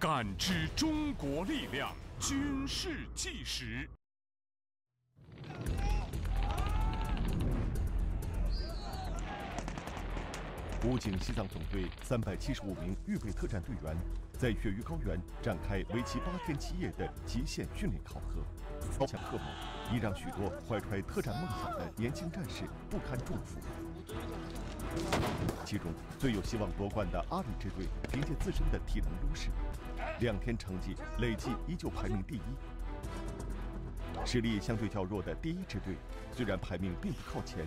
感知中国力量军事纪实。武警西藏总队375名预备特战队员在雪域高原展开为期8天7夜的极限训练考核。高强科目已让许多怀揣特战梦想的年轻战士不堪重负。其中最有希望夺冠的阿里支队，凭借自身的体能优势，2天成绩累计依旧排名第1。实力相对较弱的第1支队，虽然排名并不靠前，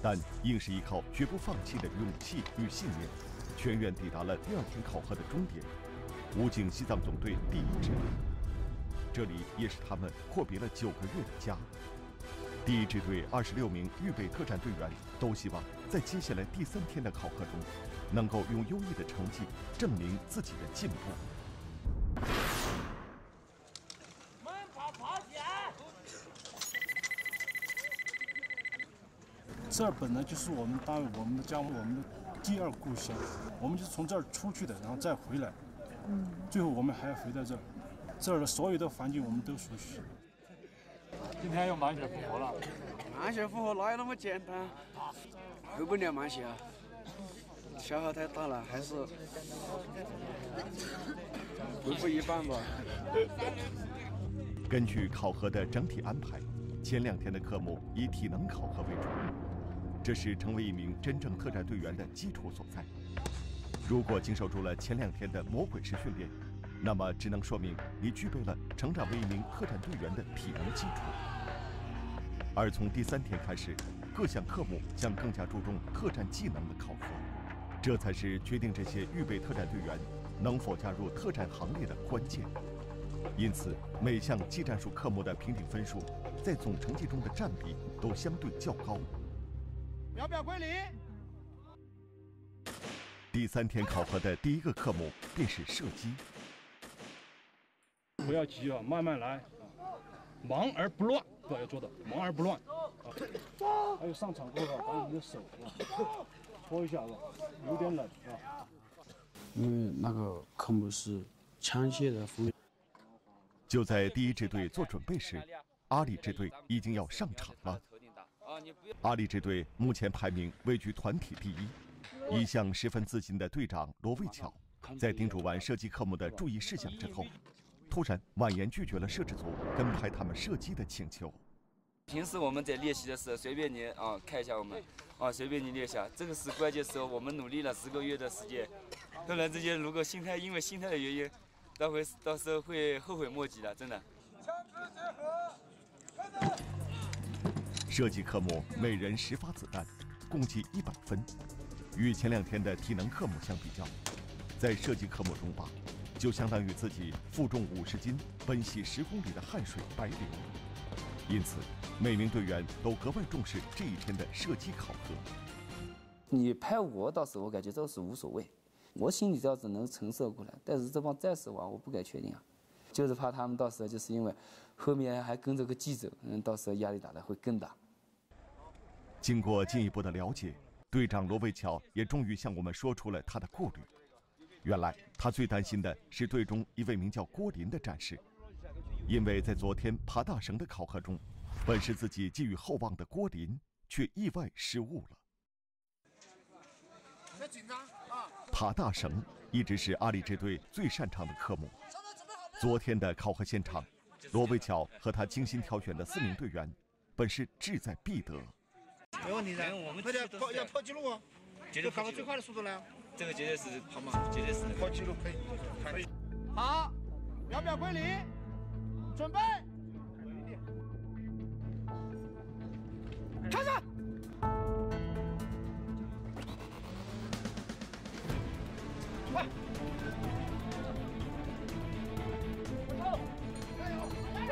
但硬是依靠绝不放弃的勇气与信念，全员抵达了第2天考核的终点——武警西藏总队第1支队。这里也是他们阔别了9个月的家。第1支队26名预备特战队员都希望在接下来第3天的考核中，能够用优异的成绩证明自己的进步。慢跑，跑起来！这儿本来就是我们单位、我们的家、我们的第2故乡，我们就是从这儿出去的，然后再回来，最后我们还要回到这儿，这儿的所有的环境我们都熟悉。今天又满血复活了，满血复活哪有那么简单？会不练满血啊？消耗太大了，还是恢复一半吧。根据考核的整体安排，前2天的科目以体能考核为主，这是成为一名真正特战队员的基础所在。如果经受住了前2天的魔鬼式训练，那么只能说明你具备了成长为一名特战队员的体能基础。而从第3天开始，各项科目将更加注重特战技能的考核，这才是决定这些预备特战队员能否加入特战行列的关键。因此，每项技战术科目的评定分数在总成绩中的占比都相对较高。秒表归零。第3天考核的第1个科目便是射击。不要急啊，慢慢来，忙而不乱，要做到忙而不乱。还有上场过后，把你的手搓一下吧，有点冷啊。因为那个科目是枪械的风。就在第1支队做准备时，阿里支队已经要上场了。阿里支队目前排名位居团体第1，一向十分自信的队长罗卫巧，在叮嘱完射击科目的注意事项之后，突然婉言拒绝了摄制组跟拍他们射击的请求。平时我们在练习的时候，随便你看一下我们随便你练一下。这个是关键时候，我们努力了10个月的时间，突然之间，如果因为心态的原因，到时候会后悔莫及的，真的。枪支结合，开始。射击科目每人10发子弹，共计100分。与前2天的体能科目相比较，在射击科目中吧，就相当于自己负重50斤、奔袭10公里的汗水白流。因此，每名队员都格外重视这一天的射击考核。你拍我，倒是我感觉这是无所谓，我心里倒是能承受过来。但是这帮战士我不敢确定啊，就是怕他们到时候就是因为后面还跟着个记者，到时候压力打得会更大。经过进一步的了解，队长罗卫巧也终于向我们说出了他的顾虑。原来他最担心的是队中一位名叫郭林的战士，因为在昨天爬大绳的考核中，本是自己寄予厚望的郭林却意外失误了。别紧张啊！爬大绳一直是阿里支队最擅长的科目。昨天的考核现场，罗卫巧和他精心挑选的4名队员，本是志在必得。没问题的，我们要破纪录哦，就跑个最快的速度来。这个绝对是好嘛，绝对是破纪录，可以。好，秒表归零，准备，开始。快！加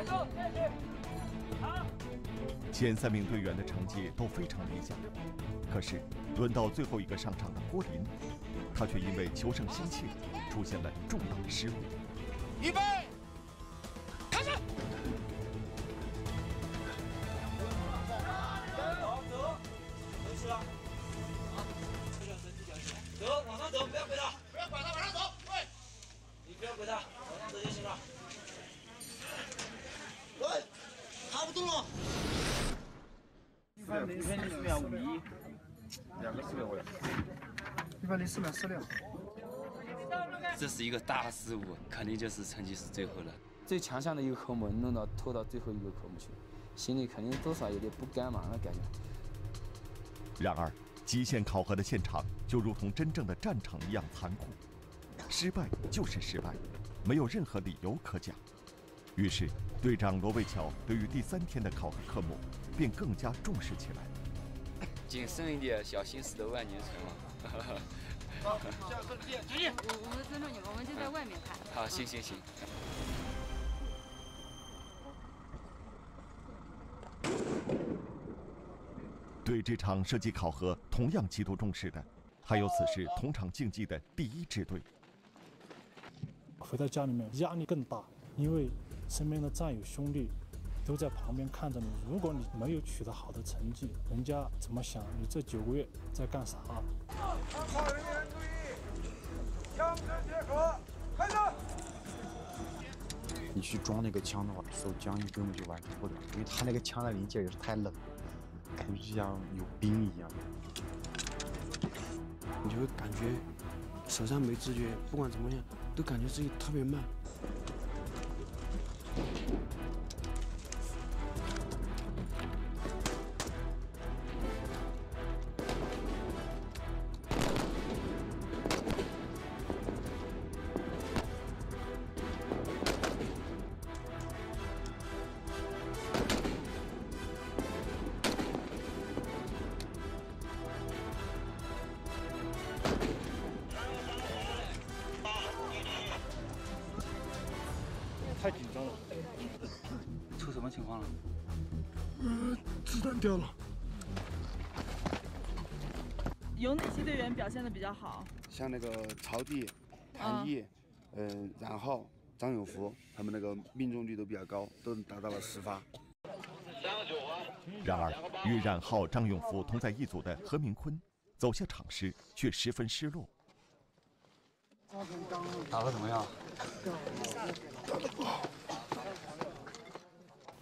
油！继续！好。前3名队员的成绩都非常理想，可是轮到最后一个上场的郭林，他却因为求胜心切，出现了重大的失误。预备，开始！走，是啊。走，往上走，不要回他，不要管他，往上走，喂！你不要回他。251。2个400位。104秒46。这是一个大失误，肯定就是成绩是最后了。最强项的一个科目拖到最后一个科目去，心里肯定多少有点不甘嘛的感觉。然而，极限考核的现场就如同真正的战场一样残酷，失败就是失败，没有任何理由可讲。于是，队长罗卫桥对于第3天的考核科目便更加重视起来。谨慎一点，小心驶得万年船嘛。好，继续。我们尊重你们，我们就在外面看。好，行。对这场射击考核同样极度重视的，还有此时同场竞技的第1支队。回到家里面压力更大，因为身边的战友兄弟都在旁边看着你。如果你没有取得好的成绩，人家怎么想你这9个月在干啥？考人员注意，枪声结合，开始。你去装那个枪的话，手僵硬根本就完成不了，因为他那个枪的零件也是太冷，感觉就像有冰一样。你就会感觉手上没知觉，不管怎么样，都感觉自己特别慢。太紧张了。出什么情况了？子弹掉了。有哪些队员表现的比较好？像那个曹弟、谭毅，然后张永福，他们那个命中率都比较高，都达到了10发。然而，与冉浩、张永福同在一组的何明坤，走下场时却十分失落。打得怎么样？打得不好，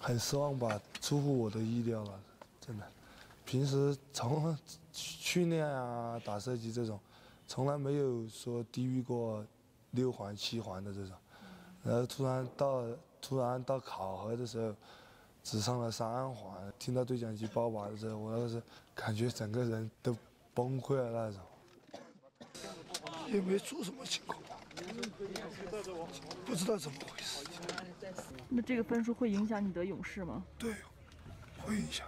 很失望吧，出乎我的意料了，真的。平时从训练啊、打射击这种，从来没有说低于过6环、7环的这种，然后突然到考核的时候，只上了3环。听到对讲机爆靶的时候，我那是感觉整个人都崩溃了那种。也没出什么情况，不知道怎么回事。那这个分数会影响你得勇士吗？对，会影响。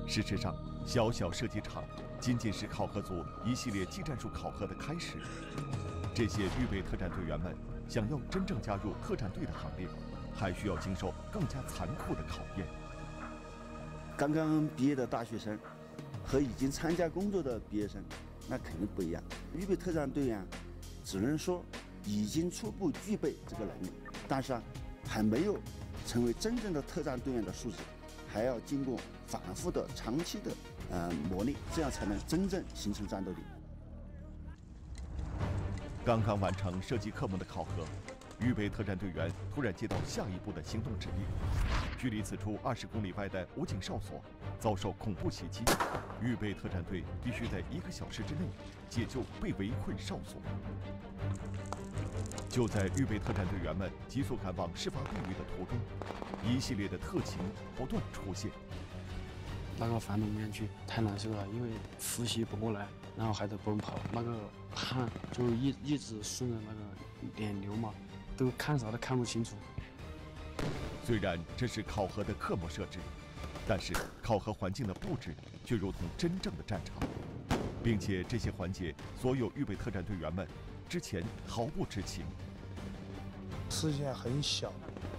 事实上，小小射击场仅仅是考核组一系列技战术考核的开始。这些预备特战队员们想要真正加入特战队的行列，还需要经受更加残酷的考验。刚刚毕业的大学生和已经参加工作的毕业生，那肯定不一样。预备特战队员只能说已经初步具备这个能力，但是还没有成为真正的特战队员的素质，还要经过反复的、长期的磨练，这样才能真正形成战斗力。刚刚完成射击科目的考核，预备特战队员突然接到下一步的行动指令：距离此处20公里外的武警哨所遭受恐怖袭击，预备特战队必须在1个小时之内解救被围困哨所。就在预备特战队员们急速赶往事发地域的途中，一系列的特情不断出现。那个反动面具太难受了，因为呼吸不过来，然后还得奔跑，那个汗就一直顺着那个脸流嘛，都看啥都看不清楚。虽然这是考核的科目设置，但是考核环境的布置却如同真正的战场，并且这些环节所有预备特战队员们之前毫不知情。视线很小，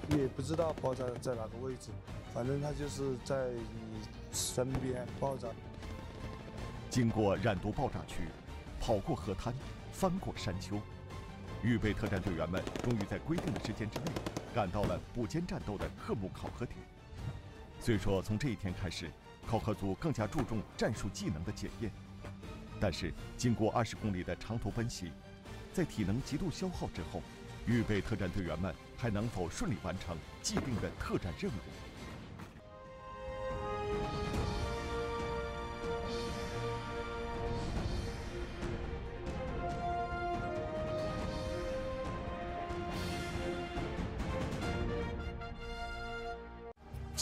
也不知道爆炸在哪个位置，反正它就是在你身边爆炸。经过染毒爆炸区，跑过河滩，翻过山丘，预备特战队员们终于在规定的时间之内赶到了补间战斗的科目考核点。虽说从这一天开始，考核组更加注重战术技能的检验，但是经过20公里的长途奔袭，在体能极度消耗之后，预备特战队员们还能否顺利完成既定的特战任务？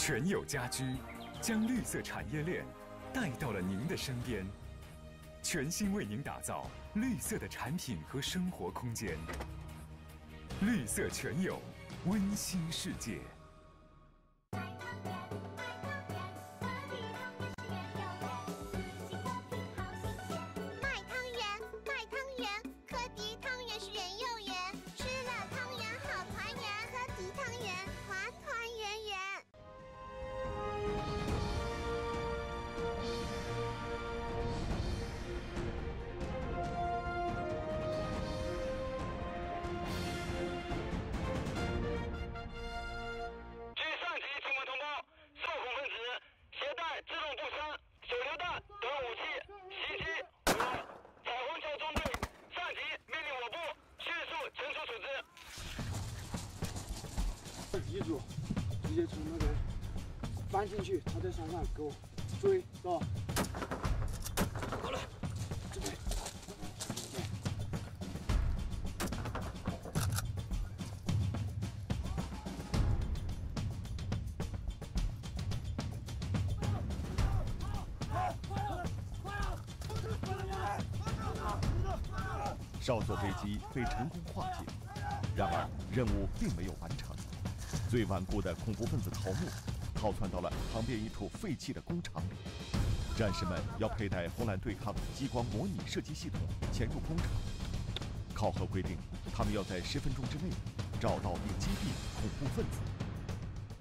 全友家居将绿色产业链带到了您的身边，全心为您打造绿色的产品和生活空间。绿色全友，温馨世界。记住，直接从那边翻进去，他在山上给我追，走。过来，这边。哨所飞机被成功化解，然而任务并没有完成。最顽固的恐怖分子陶木逃窜到了旁边一处废弃的工厂里。战士们要佩戴红蓝对抗激光模拟射击系统潜入工厂。考核规定，他们要在10分钟之内找到并击毙恐怖分子。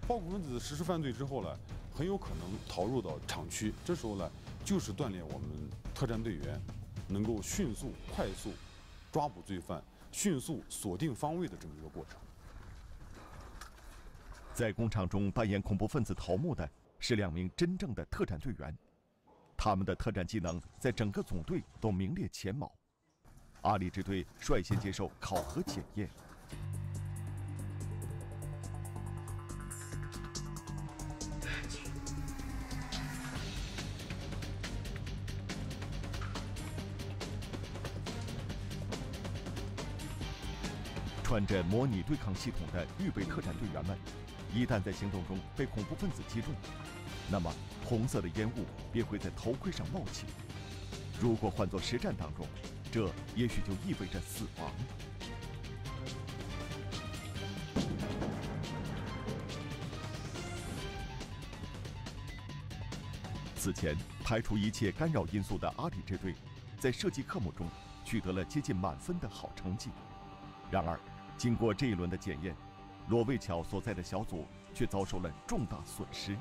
暴恐分子实施犯罪之后呢，很有可能逃入到厂区。这时候呢，就是锻炼我们特战队员能够迅速、快速抓捕罪犯、迅速锁定方位的这么一个过程。在工厂中扮演恐怖分子头目的是2名真正的特战队员，他们的特战技能在整个总队都名列前茅。阿里支队率先接受考核检验。穿着模拟对抗系统的预备特战队员们，一旦在行动中被恐怖分子击中，那么红色的烟雾便会在头盔上冒起。如果换作实战当中，这也许就意味着死亡。此前排除一切干扰因素的阿里支队，在射击科目中取得了接近满分的好成绩。然而，经过这一轮的检验，罗卫桥所在的小组却遭受了重大损失。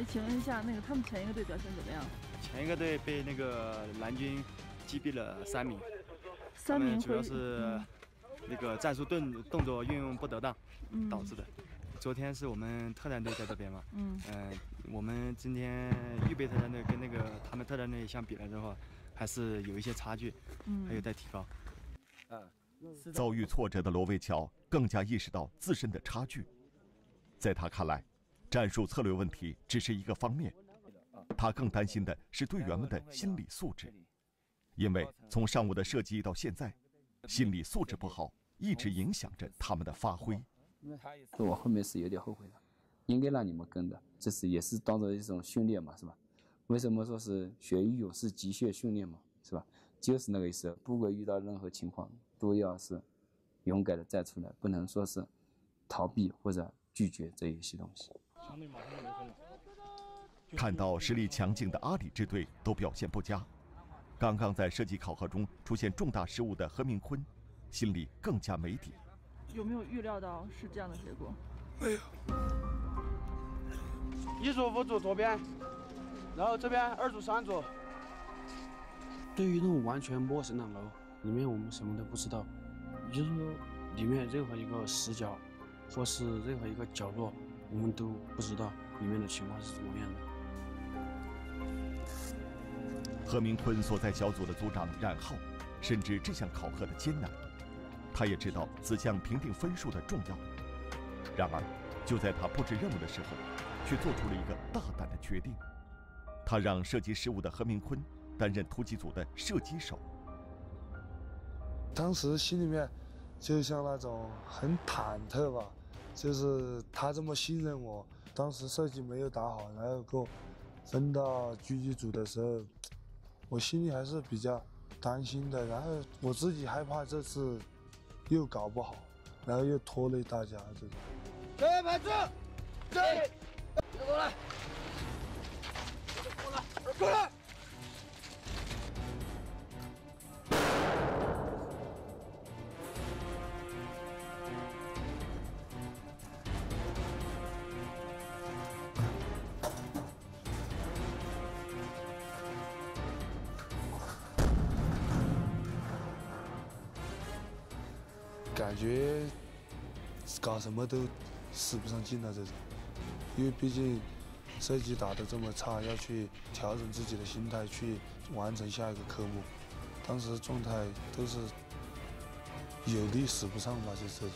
请问一下，他们前一个队表现怎么样？前一个队被那个蓝军击毙了3名，3名主要是那个战术动作运用不得当导致的。昨天是我们特战队在这边嘛，我们今天预备特战队跟那个他们特战队相比了之后，还是有一些差距，还有待提高。遭遇挫折的罗卫桥更加意识到自身的差距，在他看来，战术策略问题只是一个方面，他更担心的是队员们的心理素质，因为从上午的射击到现在，心理素质不好一直影响着他们的发挥。我后面是有点后悔的，应该让你们跟的，这是也是当做一种训练嘛，是吧？为什么说是血与勇士极限训练嘛，是吧？就是那个意思，不管遇到任何情况，都要是勇敢的站出来，不能说是逃避或者拒绝这一些东西。看到实力强劲的阿里支队都表现不佳，刚刚在射击考核中出现重大失误的何明坤，心里更加没底。有没有预料到是这样的结果？没有。1组5组左边，然后这边2组3组。对于那种完全陌生的楼，里面我们什么都不知道，就是说里面任何一个死角，或是任何一个角落，我们都不知道里面的情况是怎么样的。何明坤所在小组的组长冉浩深知这项考核的艰难，他也知道此项评定分数的重要。然而，就在他布置任务的时候，却做出了一个大胆的决定。他让射击失误的何明坤担任突击组的射击手。当时心里面就像那种很忐忑吧，就是他这么信任我，当时射击没有打好，然后给我分到狙击组的时候，我心里还是比较担心的，然后我自己害怕这次又搞不好，然后又拖累大家这种。这排字，这，过来，过来。感觉搞什么都使不上劲了这种，因为毕竟射击打得这么差，要去调整自己的心态，去完成下一个科目。当时状态都是有力使不上吧，就是这种。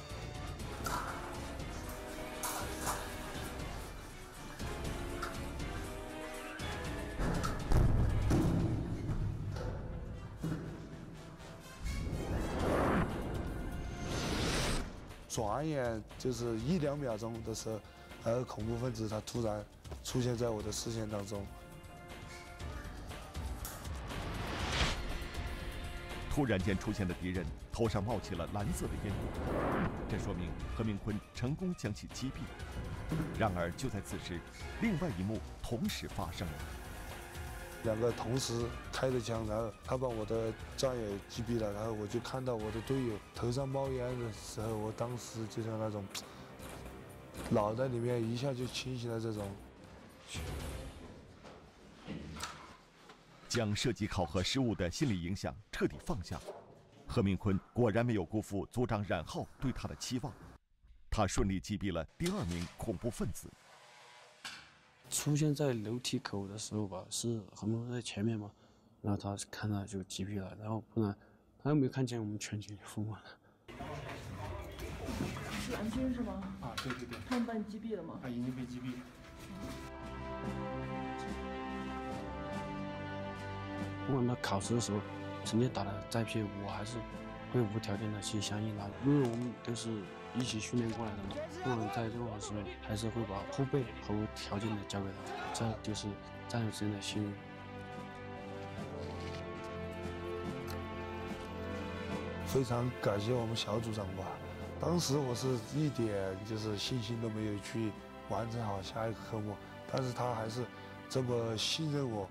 转眼就是1、2秒钟的时候，然后恐怖分子他突然出现在我的视线当中。突然间出现的敌人头上冒起了蓝色的烟雾，这说明何明坤成功将其击毙。然而就在此时，另外一幕同时发生了。2个同时开着枪，然后他把我的战友击毙了，然后我就看到我的队友头上冒烟的时候，我当时就像那种脑袋里面一下就清醒了这种。将射击考核失误的心理影响彻底放下，何明坤果然没有辜负组长冉浩对他的期望，他顺利击毙了第2名恐怖分子。出现在楼梯口的时候吧，是何明坤在前面嘛，然后他看到就击毙了，然后不然他又没有看见我们全警疯狂了。是蓝军是吗？啊，对对对。他们把你击毙了吗？啊，已经被击毙。不管他考试的时候成绩打得再撇，我还是会无条件的去相信他，因为我们都是一起训练过来的嘛。不管在任何时候，还是会把后背毫无条件的交给他，这就是战友之间的信任。非常感谢我们小组长吧，当时我是一点就是信心都没有去完成好下一个科目，但是他还是这么信任我。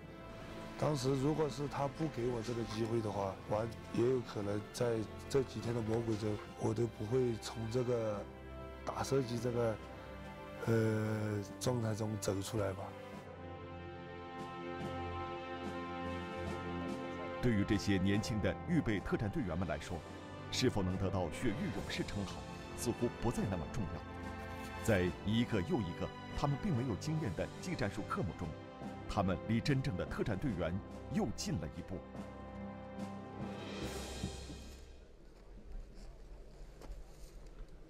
当时如果是他不给我这个机会的话，也有可能在这几天的魔鬼周，我都不会从这个打射击这个状态中走出来吧。对于这些年轻的预备特战队员们来说，是否能得到血域勇士称号，似乎不再那么重要。在一个又一个他们并没有经验的技战术科目中，他们离真正的特战队员又近了一步。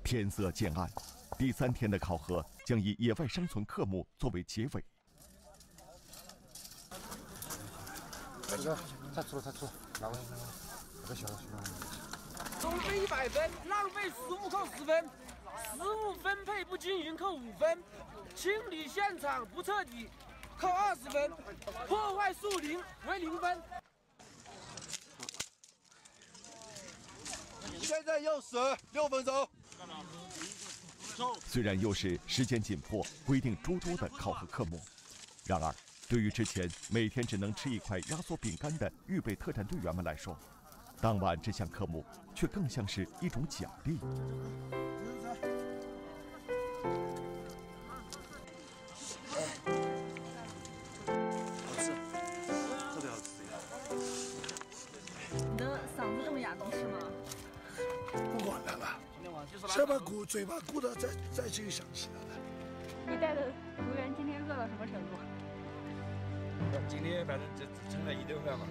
天色渐暗，第3天的考核将以野外生存科目作为结尾。太粗了，哪位？这个小的总分100分，浪费15扣10分，食物分配不均匀扣5分，清理现场不彻底扣20分，破坏树林为0分。现在又16分钟。虽然又是时间紧迫、规定诸多的考核科目，然而对于之前每天只能吃1块压缩饼干的预备特战队员们来说，当晚这项科目却更像是一种奖励。你的嗓子这么哑，能吃吗？不管它了，先把嘴巴鼓的再去想起来了。你带的组员今天饿到什么程度？今天反正只盛了1顿饭吧。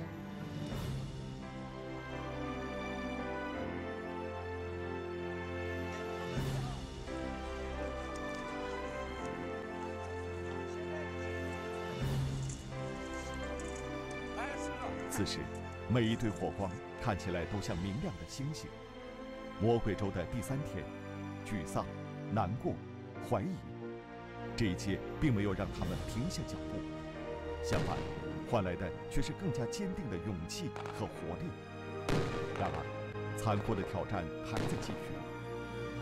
此时，每一堆火光看起来都像明亮的星星。魔鬼周的第3天，沮丧、难过、怀疑，这一切并没有让他们停下脚步，相反，换来的却是更加坚定的勇气和活力。然而，残酷的挑战还在继续。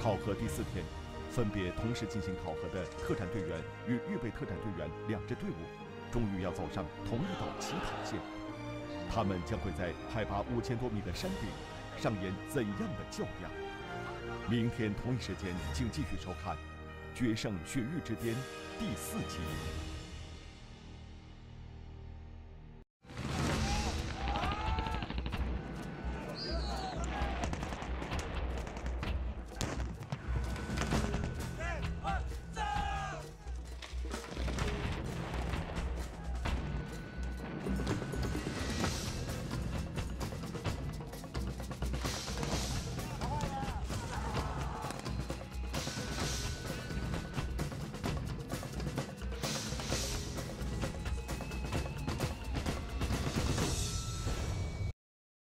考核第4天，分别同时进行考核的特战队员与预备特战队员2支队伍，终于要走上同一道起跑线。他们将会在海拔5000多米的山顶上演怎样的较量？明天同一时间，请继续收看《决胜雪域之巅》第4集。